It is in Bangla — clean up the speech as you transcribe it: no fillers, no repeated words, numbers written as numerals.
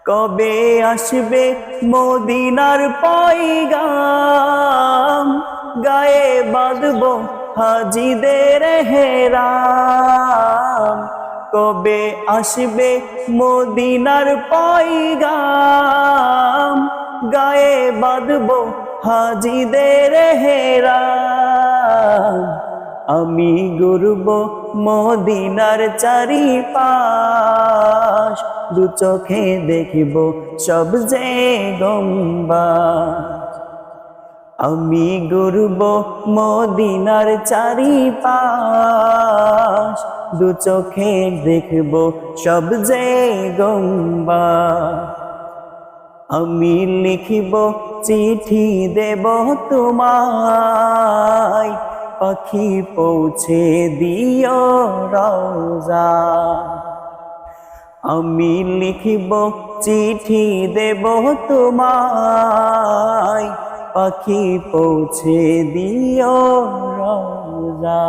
কবে আসবে মদিনার পয়গাম, গায়ে বাঁধবো হাজিদের হেরাম। কবে আসবে মদিনার পয়গাম, গায়ে বাঁধবো হাজিদের হেরাম। আমি ঘুরব মদিনার চারিপাশ, দু চোখে দেখিব সব যে গম্বুজ। আমি ঘুরব মদিনার চারিপাশ, দু চোখে দেখব সব যে গম্বুজ। আমি লিখিব চিঠি দেব তোমায়, পাখি পৌঁছে দিও রওজা। আমি লিখিব চিঠি দেব তোমায়, পাখি পৌঁছে দিও রওজা।